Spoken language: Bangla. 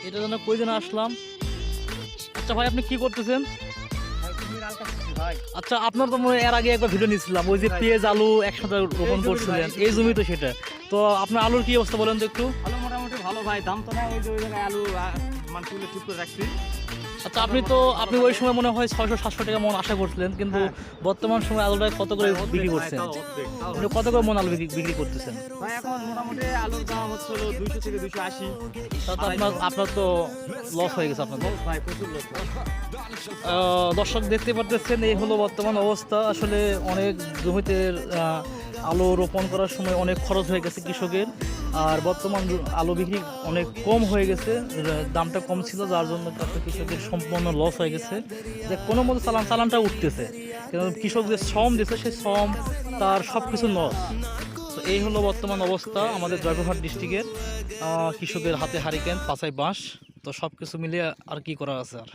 এটা জন্য কই জন্য আসলাম। আচ্ছা ভাই, আপনি কি করতেছেন? আচ্ছা, আপনার তো মনে হয় এর আগে একবার ভিডিও নিয়েছিলাম, ওই যে পেঁয়াজ আলু একসাথে রোপণ করছিলেন, এই জমি তো সেটা। তো আপনার আলুর কি অবস্থা বলেন তো একটু। আলু মোটামুটি ভালো ভাই, দাম তো না, ওই যে ওই জায়গায় আলু মানে তুলে চুপ করে রাখছি। আচ্ছা, আপনি ওই সময় মনে হয় 600-700 টাকা মন আশা করছিলেন, কিন্তু হ্যাঁ। বর্তমান সময় আলুটা কত করে ভাই, অর্ধেক বিক্রি ভাই, করছেন? তাও অর্ধেক, তাও আপনি কত করে মন আলু বিক্রি করতেছেন? ভাই এখন মোটামুটি আলুর দাম হচ্ছে হলো 200 থেকে 280। তা তো আপনার তো লস হয়ে গেছে আপনাদের। লস ভাই, প্রচুর লস। দর্শক দেখতে পারতেছেন, এই হলো বর্তমান অবস্থা। আসলে অনেক জমিতে আলু রোপণ করার সময় অনেক খরচ হয়ে গেছে কৃষকের, আর বর্তমান আলু বিক্রি অনেক কম হয়ে গেছে, দামটা কম ছিল, যার জন্য কৃষকের সম্পূর্ণ লস হয়ে গেছে। যে কোনো মতো চালানটা উঠতেছে, কিন্তু কৃষক যে শ্রম দিচ্ছে সেই শ্রম তার সব কিছু লস। তো এই হলো বর্তমান অবস্থা আমাদের জয়পুরহাট ডিস্ট্রিক্টের। কৃষকের হাতে হারিকেন, পাছায় বাঁশ, তো সব কিছু মিলিয়ে আর কি করা আছে আর।